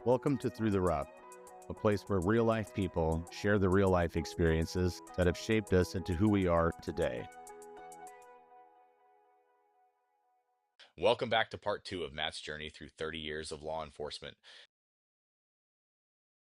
Welcome to Through the Rough, a place where real-life people share the real-life experiences that have shaped us into who we are today. Welcome back to part 2 of Matt's journey through 30 years of law enforcement.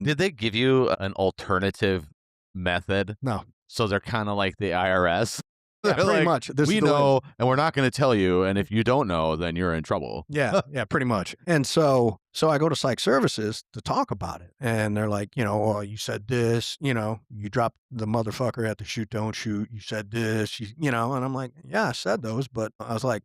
Did they give you an alternative method? No. So they're kind of like the IRS? Yeah, They're pretty like, much. This we is the way- know, and we're not going to tell you, and if you don't know, then you're in trouble. Yeah, pretty much. And so I go to psych services to talk about it. And they're like, oh, you said this, you dropped the motherfucker at the shoot, don't shoot. You said this, and I'm like, yeah, I said those. But I was like,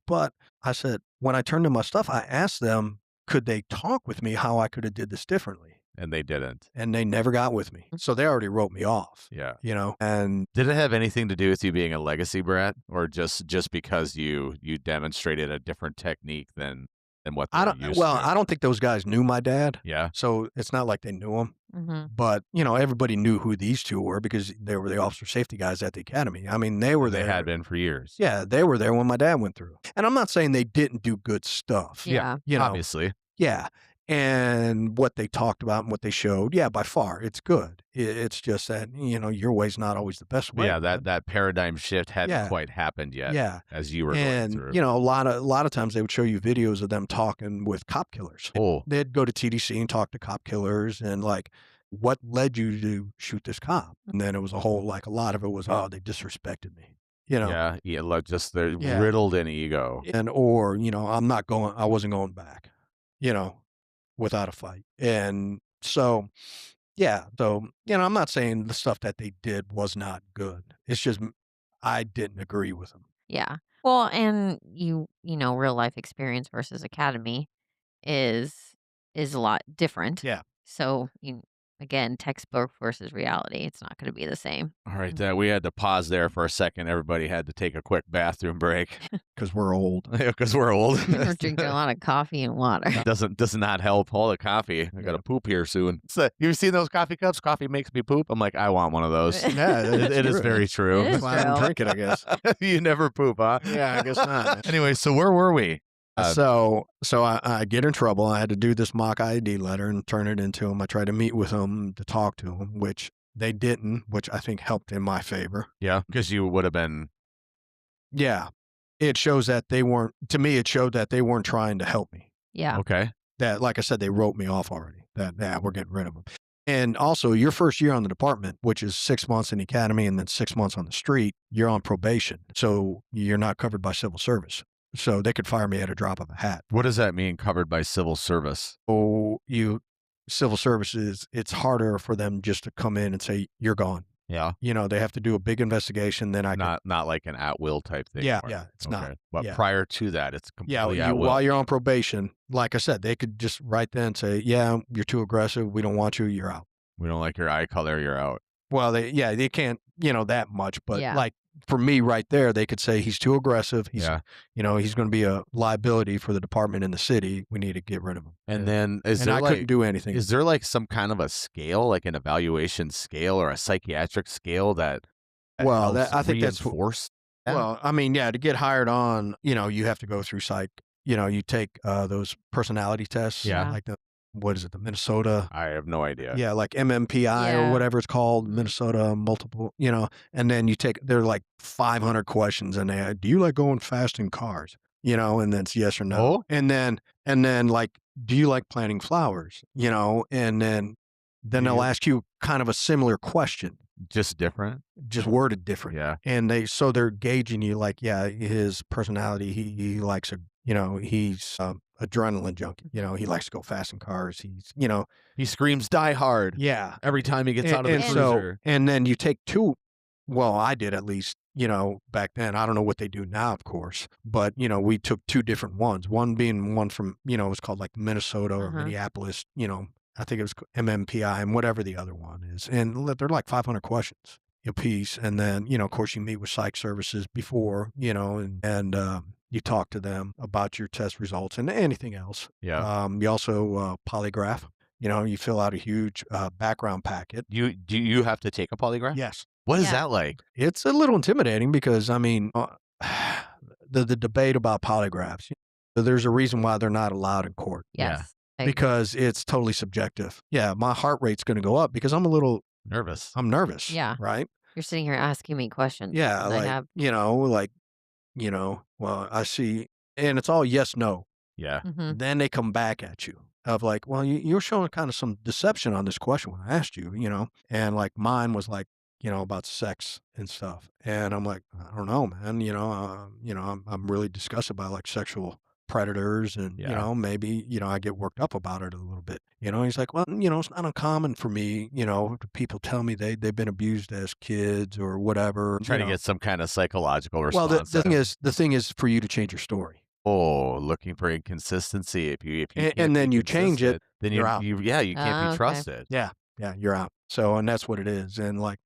I said, when I turned in my stuff, I asked them, could they talk with me how I could have did this differently? And they didn't. And they never got with me. So they already wrote me off. Yeah. And did it have anything to do with you being a legacy brat, or just because you demonstrated a different technique than what I they're don't, used well, to? I don't think those guys knew my dad. Yeah. So it's not like they knew him. Mm-hmm. But, everybody knew who these two were because they were the officer safety guys at the academy. I mean, they were there. They had been for years. Yeah, they were there when my dad went through. And I'm not saying they didn't do good stuff. Yeah. Obviously. Yeah. And what they talked about and what they showed, yeah, by far, it's good. It's just that, your way's not always the best way. Yeah, that paradigm shift hadn't quite happened yet. Yeah. As you were going through. A lot of times they would show you videos of them talking with cop killers. Oh. They'd go to TDC and talk to cop killers and like, what led you to shoot this cop? And then it was a lot of it was, oh, they disrespected me. Yeah, like just they're riddled in ego. And, I wasn't going back, without a fight. And so, I'm not saying the stuff that they did was not good. It's just, I didn't agree with them. Yeah. Well, and real life experience versus academy is a lot different. Yeah. So again, textbook versus reality, it's not going to be the same. All right, we had to pause there for a second. Everybody had to take a quick bathroom break. Because we're old. Because we're old. We're drinking a lot of coffee and water. Does not help. All the coffee. I got to poop here soon. So, you've seen those coffee cups? Coffee makes me poop. I'm like, I want one of those. Yeah, it is very true. It is That's why I don't true. drink it, I guess. You never poop, huh? Yeah, I guess not. Anyway, so where were we? So I get in trouble. I had to do this mock ID letter and turn it into them. I tried to meet with them to talk to them, which they didn't, which I think helped in my favor. Yeah, because you would have been. Yeah. It shows that they weren't trying to help me. Yeah. Okay. That, like I said, they wrote me off already. We're getting rid of them. And also, your first year on the department, which is 6 months in the academy and then 6 months on the street, you're on probation. So you're not covered by civil service. So they could fire me at a drop of a hat. What does that mean, covered by civil service? So civil services, it's harder for them just to come in and say, you're gone. Yeah. They have to do a big investigation. Then not like an at-will type thing. Yeah, or- yeah, it's okay. not. But Yeah. prior to that, it's completely at-will. While you're on probation, like I said, they could just right then say, yeah, you're too aggressive. We don't want you. You're out. We don't like your eye color. You're out. Well, they can't, that much. But Yeah. like for me right there, they could say he's too aggressive. He's going to be a liability for the department in the city. We need to get rid of him. And then I couldn't do anything. Is there like some kind of a scale, like an evaluation scale or a psychiatric scale that Well, helps I think that's reinforce that? Well, I mean, to get hired on, you have to go through psych. You take those personality tests. Yeah. Like what is it? The Minnesota. I have no idea. Yeah, like MMPI or Yeah. whatever it's called, Minnesota multiple, and then they're like 500 questions and do you like going fast in cars? And then it's yes or no. Oh. And then like, do you like planting flowers? And then they'll ask you kind of a similar question, Just different. just worded different. Yeah. And they're gauging you like, yeah, his personality, he likes he's adrenaline junkie. He likes to go fast in cars. He's, He screams "Die Hard" yeah. every time he gets out of the And cruiser. and then you take two. Well, I did at least, back then. I don't know what they do now, of course, but we took two different ones. One being one from, it was called like Minnesota or Uh-huh. Minneapolis. I think it was MMPI and whatever the other one is, and they're like 500 questions a piece. And then of course you meet with psych services before, and you talk to them about your test results and anything else. Yeah. You also polygraph. You fill out a huge background packet. Do you have to take a polygraph? Yes. What is Yeah. that like? It's a little intimidating because, I mean, the debate about polygraphs, there's a reason why they're not allowed in court. Yes. because it's totally subjective. Yeah, my heart rate's going to go up because I'm nervous. I'm nervous. Yeah. Right? You're sitting here asking me questions. Yeah, And I have. well, I see, and it's all yes, no. Yeah. Mhm. Then they come back at you of like, well, you're showing kind of some deception on this question when I asked you, and like mine was like, about sex and stuff. And I'm like, I don't know, man, I'm really disgusted by like sexual predators and, Yeah. maybe, I get worked up about it a little bit. He's like, well, it's not uncommon for me, people tell me they've been abused as kids or whatever. Trying to get some kind of psychological Well, response. the thing is for you to change your story. Oh, looking for inconsistency. If you And can't then be you change it, consistent, then you're out. you can't be Okay. trusted. Yeah, you're out. So, and that's what it is. And like,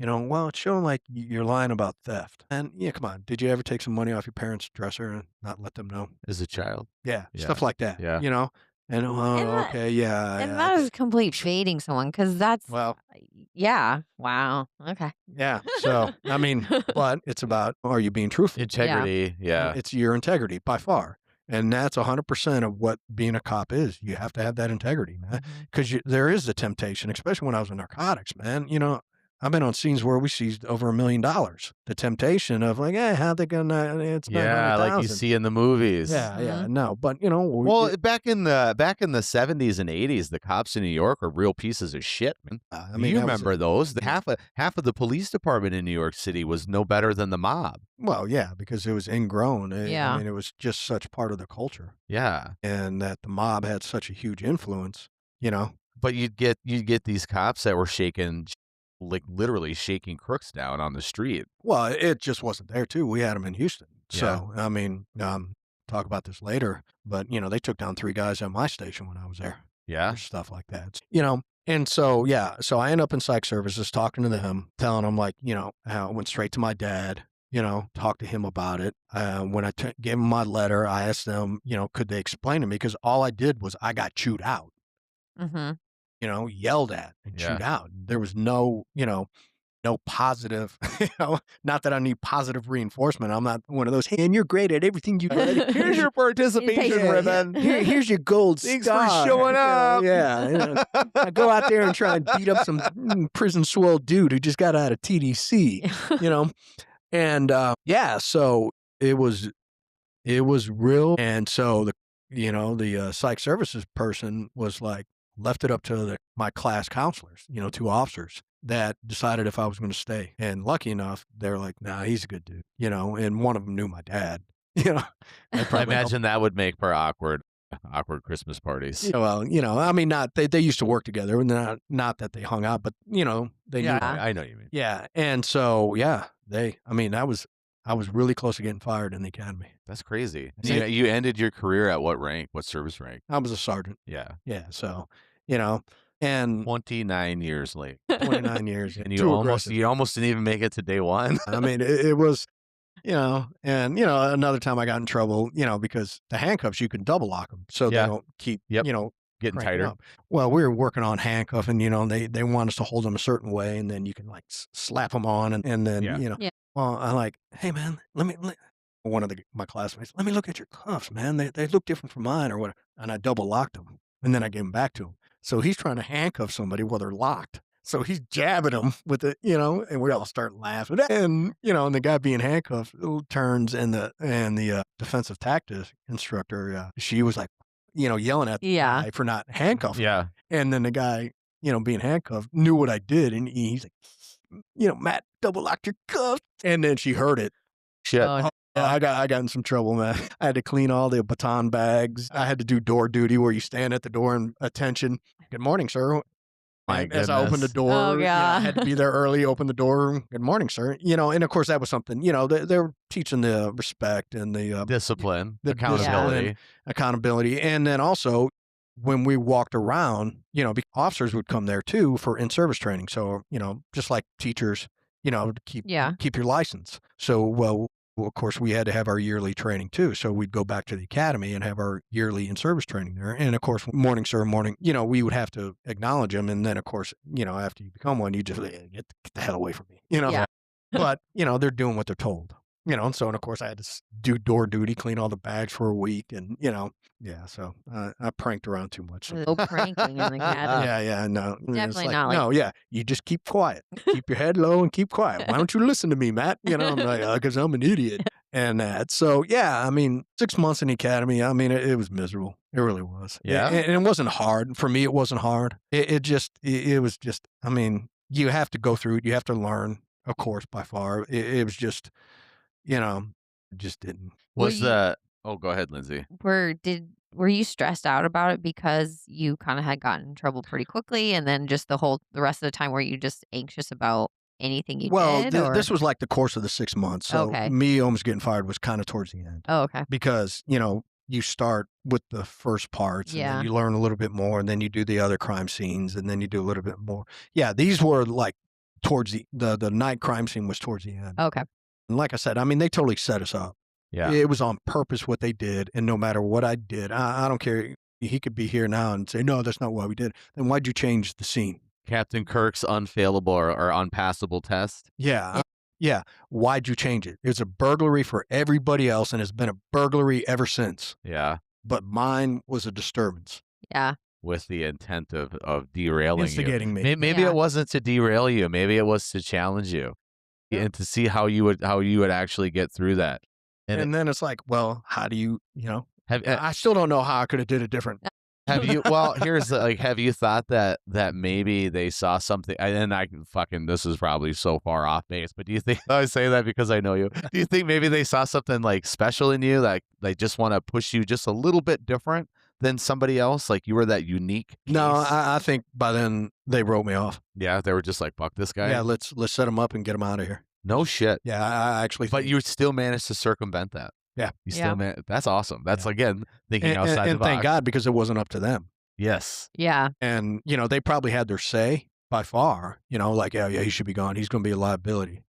well, it's showing like you're lying about theft. And yeah, come on. Did you ever take some money off your parents' dresser and not let them know? As a child. Yeah, Yeah. stuff like that. Yeah. And okay, yeah. And yeah, that is complete baiting someone because that's. well, Yeah. Wow. Okay. yeah. So, I mean, but it's about, are you being truthful? Integrity. Yeah. It's your integrity by far. And that's 100% of what being a cop is. You have to have that integrity, man. Mhm. Because there is the temptation, especially when I was in narcotics, man. I've been on scenes where we seized over $1 million. The temptation of like, hey, how they gonna? It's Yeah, like you 900,000. see in the movies. Yeah, no, but Well, back in the 70s and 80s, the cops in New York are real pieces of shit, man. I mean, You that was remember those? Half of the police department in New York City was no better than the mob. well, yeah, because it was ingrown. Yeah. I mean, it was just such part of the culture, Yeah. and that the mob had such a huge influence. But you'd get these cops that were shaking, like literally shaking crooks down on the street. Well, it just wasn't there too. We had them in Houston. So, I mean, talk about this later, but they took down 3 guys at my station when I was there. Yeah. Or stuff like that. And so, so I end up in psych services talking to them, telling them like, how I went straight to my dad, talked to him about it. When I gave him my letter, I asked them, could they explain to me? Because all I did was I got chewed out, Mm-hmm. yelled at and Yeah. chewed out. There was no, no positive, not that I need positive reinforcement. I'm not one of those, hey, and you're great at everything you do. Here's your participation Yeah, ribbon. Here's your gold Thanks star. for showing up. Yeah. I go out there and try and beat up some prison swole dude who just got out of TDC, and so it was real. And so the psych services person was like, left it up to my class counselors, 2 officers that decided if I was going to stay. And lucky enough, they're like, nah, he's a good dude, and one of them knew my dad, that I probably helped. imagine that would make for awkward Christmas parties. Yeah, well, I mean, they used to work together, and not that they hung out, but they knew. Yeah. I know what you mean. Yeah, and so I was really close to getting fired in the academy. That's crazy. See- You ended your career at what rank? What service rank? I was a sergeant. Yeah. Yeah, so and 29 years late. 29 years, And too aggressive. you almost didn't even make it to day one. I mean, it was, and another time I got in trouble, because the handcuffs you can double lock them so Yeah. they don't keep, Yep. Getting cranking tighter. up. Well, we were working on handcuffing, they want us to hold them a certain way, and then you can like slap them on, and then Yeah. Yeah. well, I'm like, hey man, one of my classmates, let me look at your cuffs, man. They look different from mine or whatever. And I double locked them, and then I gave them back to him. So he's trying to handcuff somebody while they're locked. So he's jabbing them with it, and we all start laughing. And and the guy being handcuffed turns, and the defensive tactics instructor, she was like, yelling at the Yeah. guy for not handcuffing. Yeah. And then the guy, being handcuffed, knew what I did, and he's like, Matt, double locked your cuffs. And then she heard it. Shit. Oh, Yeah, I got in some trouble, man. I had to clean all the baton bags. I had to do door duty where you stand at the door and attention. Good morning, sir. My And as I opened the goodness. door, Oh, I God. had to be there early, open the door. Good morning, sir. And of course that was something, they were teaching the respect and the Discipline. the Accountability. accountability. And then also when we walked around, officers would come there too for in-service training. So, just like teachers, to keep your license. So, well, of course, we had to have our yearly training too. So we'd go back to the academy and have our yearly in-service training there. And of course, morning, sir, morning, we would have to acknowledge them. And then, of course, after you become one, you just get the hell away from me, Yeah. But, they're doing what they're told. And so, and of course, I had to do door duty, clean all the bags for a week, and yeah. So I pranked around too much. No pranking in the academy. Yeah, no, it's Definitely like, not like no, yeah, you just keep quiet, keep your head low, and keep quiet. Why don't you listen to me, Matt? I'm like, because I'm an idiot, and that. So yeah, I mean, 6 months in the academy, I mean, it was miserable. It really was. Yeah? And it wasn't hard for me. It wasn't hard. It was just. I mean, you have to go through it. You have to learn, of course, by far. It was just, you know, just didn't. Were Was you the oh, go ahead, Lindsay. were you stressed out about it because you kind of had gotten in trouble pretty quickly, and then just the rest of the time were you just anxious about anything you Well, did, or this was like the course of the 6 months. So okay? me almost getting fired was kind of towards the end Oh, okay. because, you start with the first parts and then Yeah. you learn a little bit more and then you do the other crime scenes and then you do a little bit more. Yeah, these were like towards the night crime scene was towards the end. Okay. And like I said, I mean, they totally set us up. Yeah. It was on purpose what they did. And no matter what I did, I don't care. He could be here now and say, no, that's not what we did. Then why'd you change the scene? Captain Kirk's unfailable or unpassable test. Yeah. Yeah. Why'd you change it? It was a burglary for everybody else and it's been a burglary ever since. Yeah. But mine was a disturbance. Yeah. With the intent of derailing you. Instigating me. Maybe Yeah. it wasn't to derail you. Maybe it was to challenge you. Yeah. And to see how you would actually get through that. And then it's like, well, how do you, Have I still don't know how I could have did it different. have you well here's the, have you thought that maybe they saw something, and this is probably so far off base, but do you think I say that because I know you, do you think maybe they saw something like special in you, like they just want to push you just a little bit different than somebody else, like you were that unique case? No, I think by then they wrote me off. Yeah, they were just like, fuck this guy. Yeah, let's set him up and get him out of here. No shit. Yeah, I actually But think- you still managed to circumvent that. Yeah. You Yeah. still that's awesome. That's Yeah. again thinking and, outside and the box. thank God because it wasn't up to them. Yes. Yeah. And, they probably had their say by far, like, yeah, he should be gone. He's going to be a liability,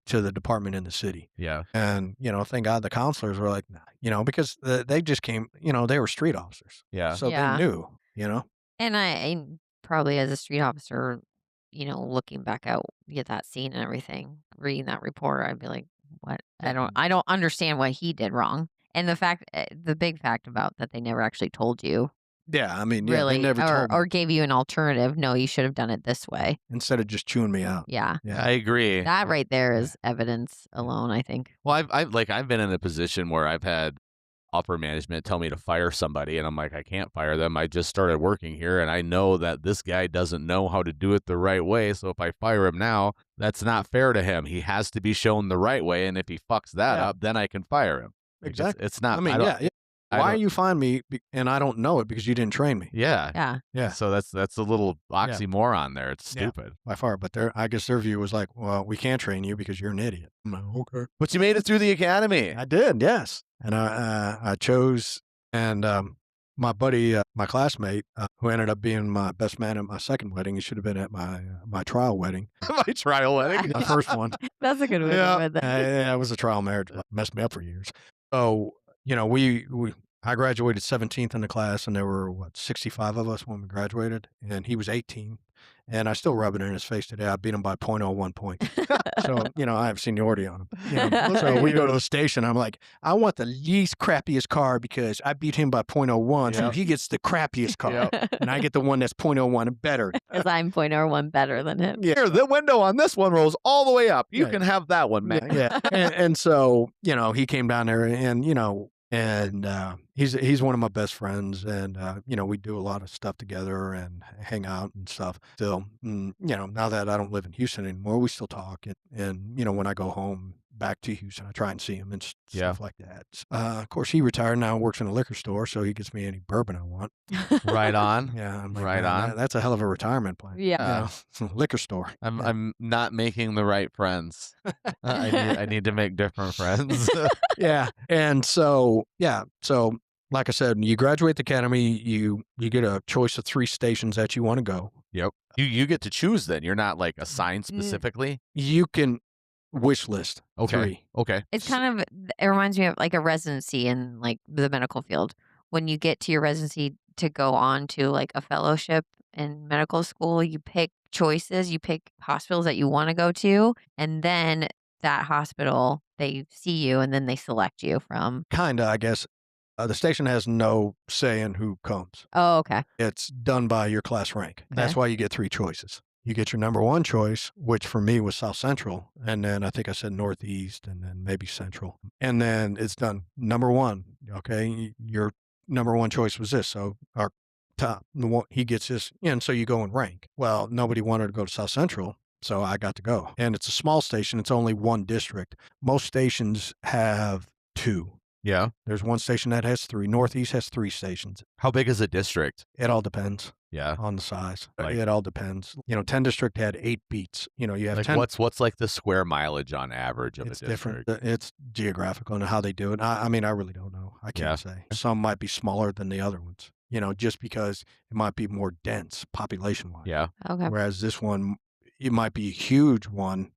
to the department in the city. Yeah. And, thank God the counselors were like, nah, because they just came, they were street officers. Yeah. So Yeah. they knew, And I probably as a street officer, looking back at that scene and everything, reading that report, I'd be like, what? I don't understand what he did wrong. And the big fact about that they never actually told you, Yeah. I mean, yeah, really, they never told me or gave you an alternative. No, you should have done it this way. instead of just chewing me out. Yeah. Yeah. I agree. That right there is evidence alone, I think. Well, I've been in a position where I've had upper management tell me to fire somebody, and I'm like, I can't fire them. I just started working here, and I know that this guy doesn't know how to do it the right way. So if I fire him now, that's not fair to him. He has to be shown the right way, and if he fucks that Yeah. up, then I can fire him. Like, Exactly. It's not. I mean, don't- yeah. I Why are don't- you firing me and I don't know it because you didn't train me? Yeah. Yeah. Yeah. So that's a little oxymoron there. It's Yeah. stupid. By far. But I guess their view was like, well, we can't train you because you're an idiot. I'm like, okay. But you made it through the academy. I did, yes. And I chose, and my buddy, my classmate, who ended up being my best man at my second wedding, he should have been at my trial wedding, My trial wedding. my first one. That's a good way Yeah. to put that. It was a trial marriage, messed me up for years. So I graduated 17th in the class, and there were 65 of us when we graduated, and he was 18. And I still rub it in his face today. I beat him by 0.01 point. So, I have seniority on him. So we go to the station. I'm like, I want the least crappiest car because I beat him by 0.01. So Yep. he gets the crappiest car. Yep. And I get the one that's 0.01 better. Because I'm 0.01 better than him. Yeah. Here, the window on this one rolls all the way up. You Yeah. can have that one, man. Yeah. And so, he came down there and, he's one of my best friends, and we do a lot of stuff together and hang out and stuff. Still, now that I don't live in Houston anymore, we still talk, and when I go home back to Houston, I try and see him and Yeah. stuff like that. Of course, he retired now, works in a liquor store, so he gets me any bourbon I want. Right on. Yeah, I'm like, Right "Man, on." that's a hell of a retirement plan. Yeah. Liquor store. Yeah. I'm not making the right friends. I need to make different friends. Yeah. And so, so like I said, you graduate the academy, you get a choice of 3 stations that you want to go. Yep. You get to choose then. You're not like assigned specifically. You can wish list Okay. 3. Okay. It's kind of, it reminds me of like a residency in like the medical field. When you get to your residency to go on to like a fellowship in medical school, you pick choices, you pick hospitals that you want to go to. And then that hospital, they see you and then they select you from. Kinda, I guess. The station has no say in who comes. Oh, okay. It's done by your class rank. That's Okay. why you get 3 choices. You get your number 1 choice, which for me was South Central, and then I think I said Northeast, and then maybe Central. And then it's done. Number 1, okay, your number 1 choice was this, so our top, the one, he gets this, and so you go and rank. Well, nobody wanted to go to South Central, so I got to go. And it's a small station. It's only 1 district. Most stations have 2. Yeah. There's 1 station that has 3. Northeast has 3 stations. How big is a district? It all depends Yeah. on the size. Like- It all depends. 10 district had 8 beats. You have Like 10. what's like the square mileage on average of It's a different. district? It's geographical and how they do it. I mean, I really don't know. I can't say. Some might be smaller than the other ones, just because it might be more dense population-wise. Yeah. Okay. Whereas this one, it might be a huge one,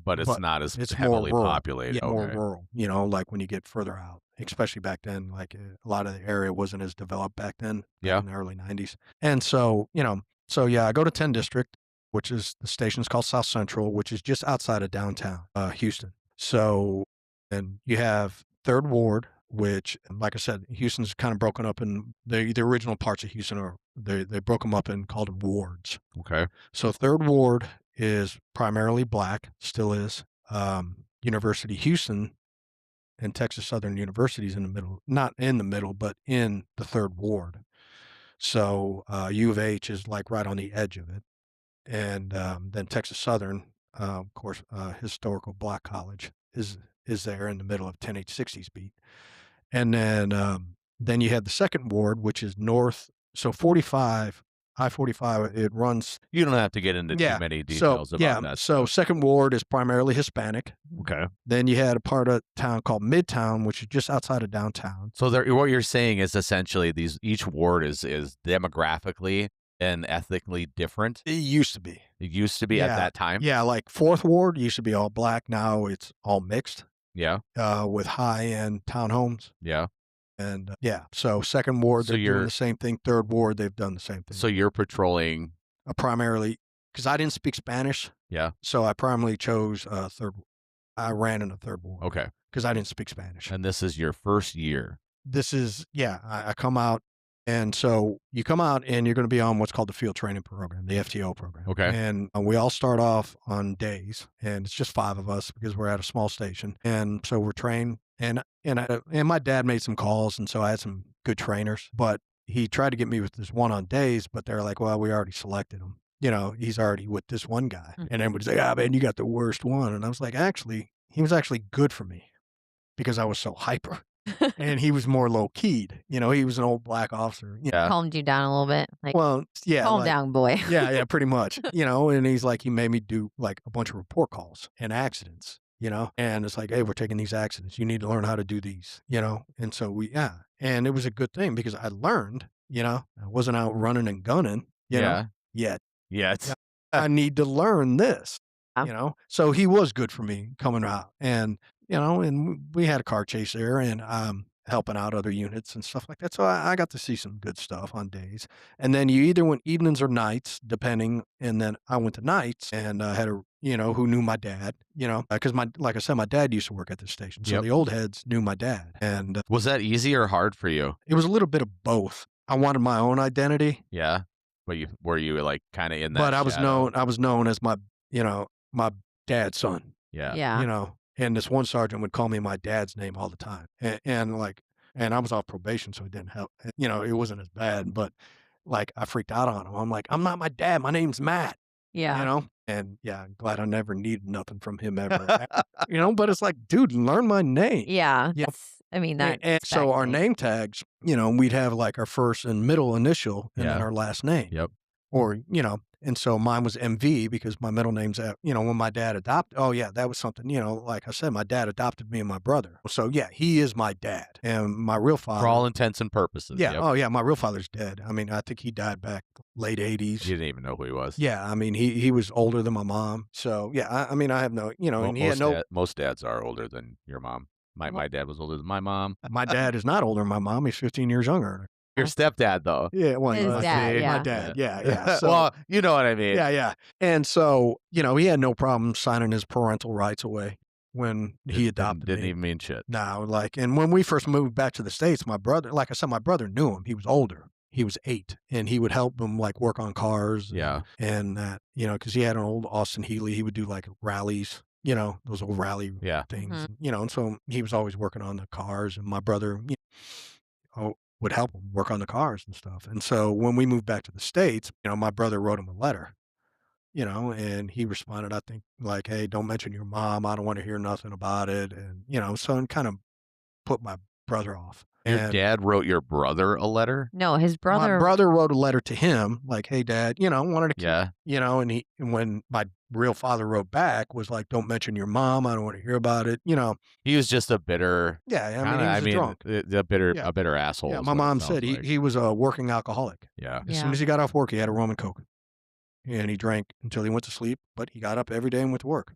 But it's not as it's more heavily rural. populated. Yeah, more Okay. rural, like when you get further out, especially back then, like a lot of the area wasn't as developed back then, Yeah. in the early 90s. And so, yeah, I go to 10 District, which is the station's called South Central, which is just outside of downtown Houston. So, and you have 3rd Ward, which, like I said, Houston's kind of broken up in the original parts of Houston, or they broke them up and called them wards. Okay. So 3rd Ward is primarily black, still is. University Houston and Texas Southern University's in the middle, not in the middle, but in the 3rd Ward. So U of H is like right on the edge of it. And then Texas Southern, of course, historical black college is there in the middle of 10H60's beat. And then you have the 2nd Ward, which is north. So 45, I-45, it runs. You don't have to get into too many details about that. So 2nd Ward is primarily Hispanic. Okay. Then you had a part of town called Midtown, which is just outside of downtown. So what you're saying is essentially each ward is demographically and ethnically different. It used to be. It used to be at that time. Yeah, like 4th Ward used to be all black. Now it's all mixed. Yeah. With high-end townhomes. Yeah. And so 2nd Ward, So they're doing the same thing. 3rd Ward, they've done the same thing. So you're patrolling. Primarily, because I didn't speak Spanish. Yeah. So I primarily chose 3rd. I ran in the 3rd Ward. Okay. Because I didn't speak Spanish. And this is your first year. This is, I come out. And so you come out and you're going to be on what's called the field training program, the FTO program. Okay. And we all start off on days, and it's just 5 of us because we're at a small station. And so we're trained, and my dad made some calls, and so I had some good trainers. But he tried to get me with this one on days, but they're like, well, we already selected him. He's already with this one guy. Mhm. And everybody's like, man, you got the worst one. And I was like, actually, he was actually good for me because I was so hyper. And he was more low keyed. He was an old black officer. Yeah. Calmed you down a little bit. Like, Well, yeah. calm down, boy. Yeah, pretty much. And he's like, he made me do like a bunch of report calls and accidents, and it's like, hey, we're taking these accidents. You need to learn how to do these, and so and it was a good thing because I learned, I wasn't out running and gunning, yet. Yeah. I need to learn this, Yeah. So he was good for me coming out, and and we had a car chase there, and helping out other units and stuff like that. So I got to see some good stuff on days. And then you either went evenings or nights, depending. And then I went to nights, and I had who knew my dad, because like I said, my dad used to work at the station. So Yep. the old heads knew my dad. And Was that easy or hard for you? it was a little bit of both. I wanted my own identity, Yeah. But were you like kind of in that? but I was shadow? known as my dad's son, Yeah. Yeah. and this one sergeant would call me my dad's name all the time. And I was off probation, so it didn't help. It wasn't as bad, but like I freaked out on him. I'm like, I'm not my dad. My name's Matt. Yeah. And I'm glad I never needed nothing from him ever. But it's like, dude, learn my name. Yeah. Yeah. I mean, And that's so our expected. name tags, we'd have like our first and middle initial and then Yeah. our last name. Yep. Or, and so mine was MV because my middle name's, when my dad adopted, that was something, like I said, my dad adopted me and my brother. So yeah, he is my dad. And my real father. For all intents and purposes. Yeah. Yep. Oh yeah. My real father's dead. I mean, I think he died back late 80s. You didn't even know who he was. Yeah. I mean, he was older than my mom. So yeah, I mean, I have no, and he had no, Most dads are older than your mom. My dad was older than my mom. my dad is not older than my mom. He's 15 years younger. Your stepdad, though. Yeah. Well, His my dad, yeah. my dad. Yeah. So, well, you know what I mean. yeah. And so, he had no problem signing his parental rights away. when he adopted didn't me. even mean shit. No, like, and when we first moved back to the States, my brother, like I said, my brother knew him. He was older. He was 8, and he would help him like work on cars. Yeah. And that, because he had an old Austin Healey. He would do like rallies, those old rally Yeah. things, and so he was always working on the cars, and my brother, would help him work on the cars and stuff. And so when we moved back to the States, my brother wrote him a letter, and he responded, I think, like, "Hey, don't mention your mom. I don't want to hear nothing about it." And, so it kind of put my brother off. Your And dad wrote your brother a letter? No, his my brother. brother wrote a letter to him, like, "Hey, Dad," wanted to keep, Yeah. and when my real father wrote back, was like, "Don't mention your mom. I don't want to hear about it." He was just a bitter, Yeah, I mean, kinda, he was I a mean, drunk. a bitter, Yeah. a bitter asshole. Yeah, is my what it mom sounds said like. he was a working alcoholic. Yeah. As soon as he got off work, he had a rum and coke, and he drank until he went to sleep. But he got up every day and went to work.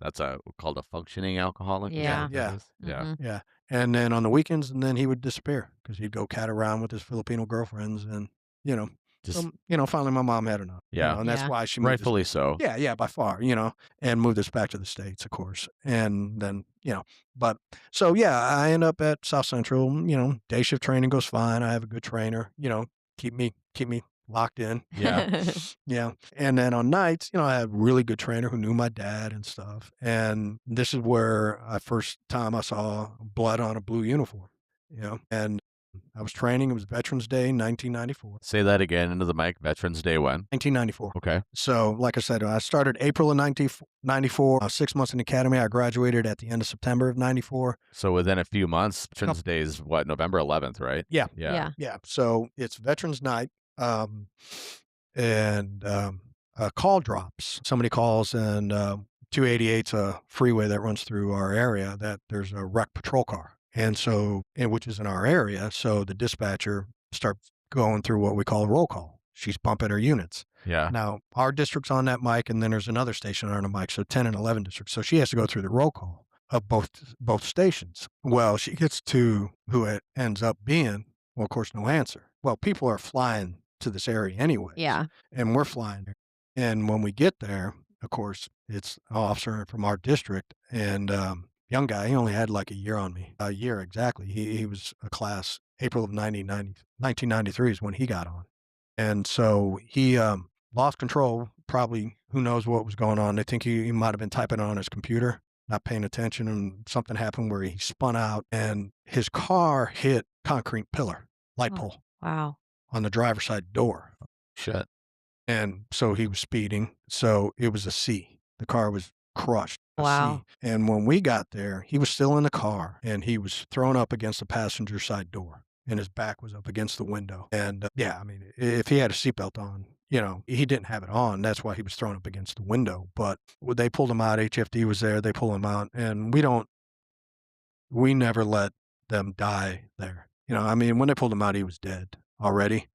That's called a functioning alcoholic. Is that Yeah. what that Yeah. is? Yeah. Mhm. Yeah, and then on the weekends, and then he would disappear because he'd go cat around with his Filipino girlfriends, and Just finally my mom had enough. Yeah. And that's Yeah. why she moved us. rightfully so. Yeah, by far, and moved us back to the States, of course. And then, but so yeah, I end up at South Central, day shift training goes fine. I have a good trainer, keep me locked in. Yeah. Yeah. And then on nights, I had a really good trainer who knew my dad and stuff. And this is where first time I saw blood on a blue uniform, and I was training. It was Veterans Day, 1994. Say that again into the mic. Veterans Day when? 1994. Okay. So, like I said, I started April of 1994, 6 months in the academy. I graduated at the end of September of 94. So within a few months, Veterans Day is what, November 11th, right? Yeah. Yeah. Yeah. Yeah. So it's Veterans Night. And a call drops. Somebody calls, and 288's a freeway that runs through our area, that there's a wrecked patrol car. And so, which is in our area. So the dispatcher starts going through what we call a roll call. She's pumping her units. Yeah. Now, our district's on that mic, and then there's another station on the mic, so 10 and 11 districts. So she has to go through the roll call of both stations. Well, she gets to who it ends up being. Well, of course, no answer. Well, people are flying to this area anyway. Yeah. And we're flying there. And when we get there, of course, it's an officer from our district, and young guy. He only had like a year on me. A year exactly. He was a class April of 1993 is when he got on. And so he lost control. Probably, who knows what was going on. They think he might have been typing on his computer, not paying attention, and something happened where he spun out, and his car hit concrete pillar, light Oh. pole Wow. on the driver's side door. Shit. And so he was speeding. So it was a C. The car was crushed. A Wow. C. And when we got there, he was still in the car, and he was thrown up against the passenger side door, and his back was up against the window. And yeah, I mean, if he had a seatbelt on, he didn't have it on. That's why he was thrown up against the window. But they pulled him out. HFD was there. They pulled him out, and we never let them die there. I mean, when they pulled him out, he was dead already.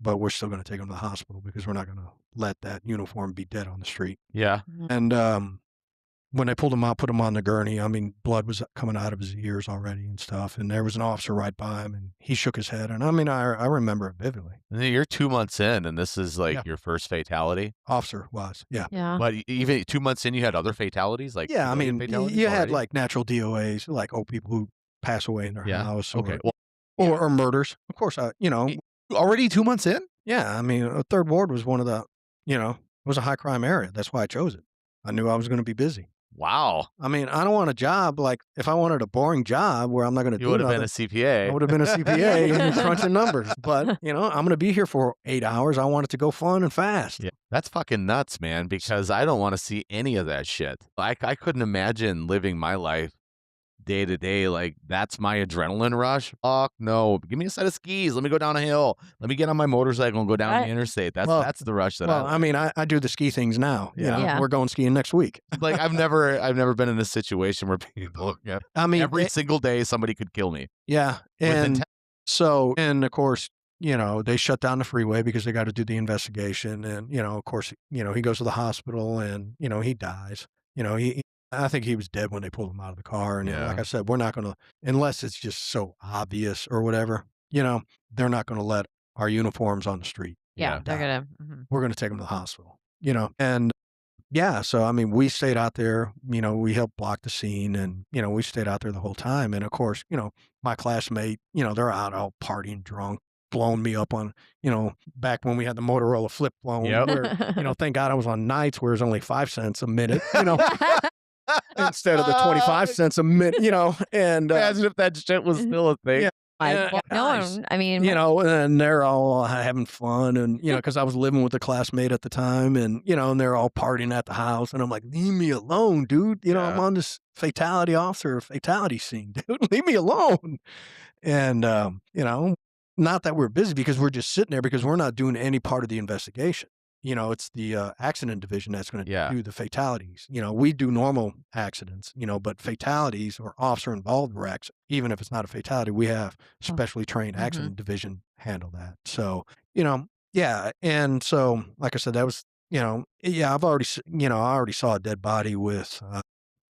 But we're still going to take him to the hospital because we're not going to let that uniform be dead on the street. Yeah. Mhm. And when they pulled him out, put him on the gurney, I mean, blood was coming out of his ears already and stuff. And there was an officer right by him, and he shook his head. And I mean, I remember it vividly. And then you're 2 months in, and this is like Yeah. your first fatality. Officer was, yeah. Yeah. But even 2 months in, you had other fatalities, like Yeah, I civilian mean, fatalities you had already? like natural DOAs, like old people who pass away in their Yeah. house, Okay. or, Well, or murders. Of course, already 2 months in? yeah, I mean, Third Ward was one of the, it was a high crime area. That's why I chose it. I knew I was going to be busy. Wow. I mean, I don't want a job like, if I wanted a boring job where I'm not going to You do would have been nothing, a CPA. I would have been a CPA and crunching numbers. But, I'm going to be here for 8 hours. I want it to go fun and fast. Yeah. That's fucking nuts, man, because I don't want to see any of that shit. I couldn't imagine living my life day to day like that's my adrenaline rush. Fuck no. Give me a set of skis. Let me go down a hill. Let me get on my motorcycle and go down the interstate. That's the rush that Well, I I mean, I do the ski things now. Yeah. Yeah. We're going skiing next week. like. I've never been in a situation where people I mean, every single day somebody could kill me. yeah. Within And 10 so, and of course, they shut down the freeway because they got to do the investigation. And, of course, he goes to the hospital, and, he dies. I think he was dead when they pulled him out of the car. And Yeah. like I said, we're not going to, unless it's just so obvious or whatever, they're not going to let our uniforms on the street. Yeah. Yeah. They're gonna. Mhm. We're going to take them to the hospital, and Yeah, so I mean, we stayed out there, we helped block the scene and, we stayed out there the whole time. And of course, my classmate, they're out all partying drunk, blowing me up on, back when we had the Motorola flip phone Yep. where, thank God I was on nights where it was only 5 cents a minute, instead of the 25 cents a minute, and Imagine if that shit was still a thing. yeah. My Yeah, God. nice. No, I mean, And they're all having fun and, because I was living with a classmate at the time and they're all partying at the house. And I'm like, leave me alone, dude. I'm Yeah. on this fatality scene, dude. Leave me alone. And, not that we're busy because we're just sitting there because we're not doing any part of the investigation. It's the accident division that's going to Yeah. do the fatalities. We do normal accidents, but fatalities or officer involved wrecks, even if it's not a fatality, we have specially trained Mhm. accident division handle that. So, yeah. And so, like I said, that was, I've already, I already saw a dead body with,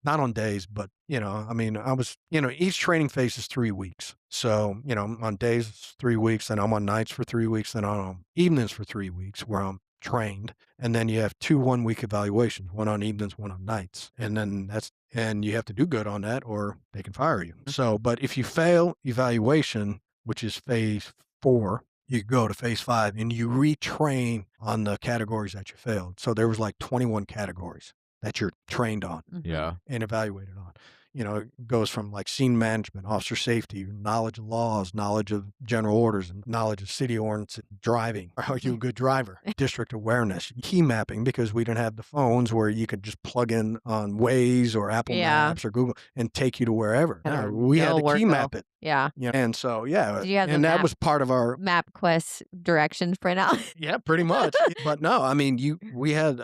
not on days, but, I mean, I was, each training phase is 3 weeks. So, on days it's 3 weeks, then I'm on nights for 3 weeks, then I'm on evenings for 3 weeks where I'm trained. And then you have 2 1-week evaluations, one on evenings, one on nights. And then and you have to do good on that or they can fire you. So, but if you fail evaluation, which is phase 4, you go to phase 5 and you retrain on the categories that you failed. So there was like 21 categories that you're trained on Yeah. and evaluated on. It goes from like scene management, officer safety, knowledge of laws, knowledge of general orders, and knowledge of city ordinance, driving. Are you a good driver? District awareness, key mapping, because we didn't have the phones where you could just plug in on Waze or Apple Yeah. Maps or Google and take you to wherever. Kinda No, we had go to where key go. map it. Yeah. And so, yeah, Did you have the and that map was part of our, MapQuest directions printout? yeah, pretty much. But no, I mean, we had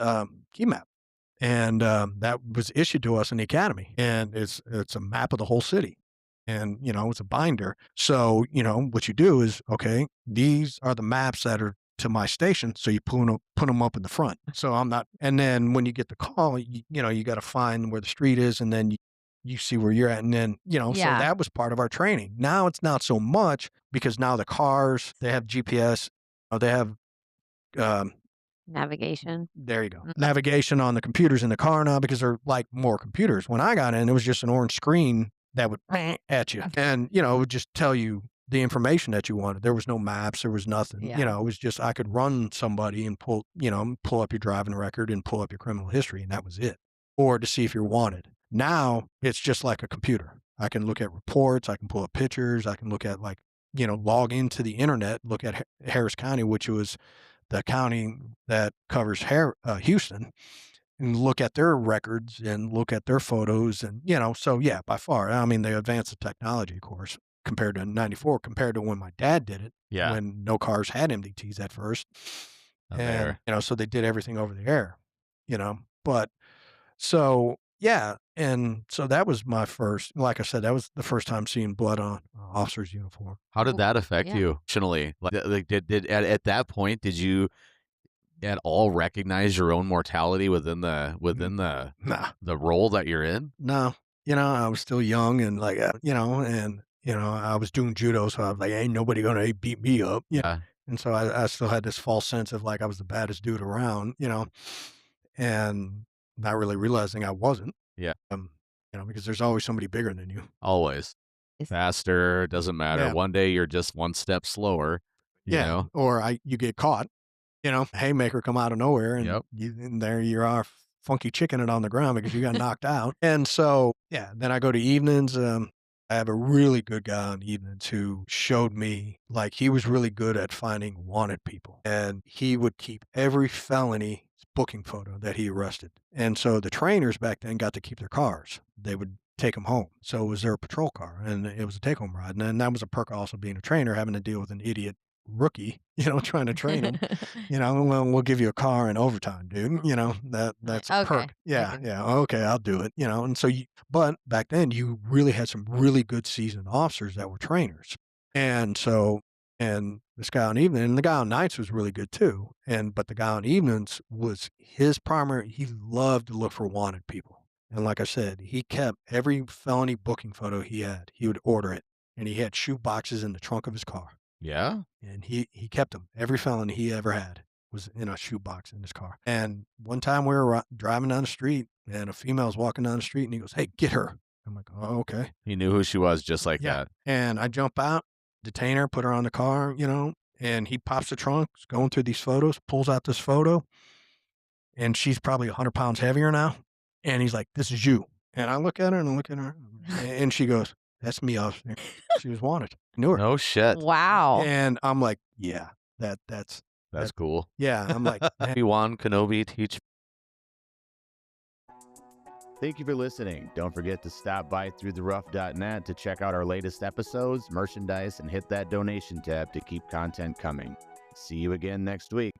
key map. And that was issued to us in the academy, and it's a map of the whole city, and it's a binder. So what you do is, okay, these are the maps that are to my station, so you put them up in the front. So I'm not, and then when you get the call, you got to find where the street is, and then you see where you're at, and then so Yeah. that was part of our training. Now it's not so much because now the cars they have GPS, they have. Navigation. There you go. Navigation on the computers in the car now because they're like more computers. When I got in, it was just an orange screen that would at you. And, it would just tell you the information that you wanted. There was no maps. There was nothing. Yeah. It was just I could run somebody and pull up your driving record and pull up your criminal history, and that was it. Or to see if you're wanted. Now it's just like a computer. I can look at reports. I can pull up pictures. I can look at log into the internet, look at Harris County, which was the county that covers Houston, and look at their records and look at their photos. And, so yeah, by far, I mean, they advanced the technology, of course, compared to 94, compared to when my dad did it, Yeah. when no cars had MDTs at first. Oh, And, there. so they did everything over the air, but so, yeah. And so that was my first, like I said, that was the first time seeing blood on an officer's uniform. How did that affect Yeah. you emotionally? Like did at that point did you at all recognize your own mortality within the Nah. the role that you're in? No, I was still young and I was doing judo, so I was like, ain't nobody gonna beat me up. Yeah. And so I still had this false sense of like I was the baddest dude around, and not really realizing I wasn't. Yeah. Because there's always somebody bigger than you. Always. It's- Faster, doesn't matter. Yeah. One day you're just one step slower, you know? Or you get caught, haymaker come out of nowhere and Yep. there you are funky chickening on the ground because you got knocked out. And so, yeah, then I go to evenings. I have a really good guy on evenings who showed me like he was really good at finding wanted people, and he would keep every felony booking photo that he arrested. And so the trainers back then got to keep their cars. They would take them home. So it was their patrol car and it was a take home ride. And then that was a perk of also being a trainer, having to deal with an idiot rookie, trying to train him. Well, we'll give you a car in overtime, dude. That's a Okay. perk. Yeah, Okay. yeah. Okay, I'll do it. And so but back then you really had some really good seasoned officers that were trainers. And so, and this guy on evening, and the guy on nights was really good too. But the guy on evenings was his primary, he loved to look for wanted people. And like I said, he kept every felony booking photo he had, he would order it. And he had shoe boxes in the trunk of his car. Yeah. And he kept them, every felony he ever had. was in a shoebox in his car. And one time we were driving down the street, and a female was walking down the street, and he goes, "Hey, get her." I'm like, "Oh, okay." He knew who she was just like Yeah. that. And I jump out, detain her, put her on the car, and he pops the trunk, is going through these photos, pulls out this photo, and she's probably 100 pounds heavier now. And he's like, "This is you." And I look at her and I look at her, and she goes, "That's me, officer." She was wanted. I knew her. No shit. Wow. And I'm like, yeah, that's Cool. yeah. I'm like, man. Obi-Wan Kenobi teach. Thank you for listening. Don't forget to stop by throughtherough.net to check out our latest episodes, merchandise, and hit that donation tab to keep content coming. See you again next week.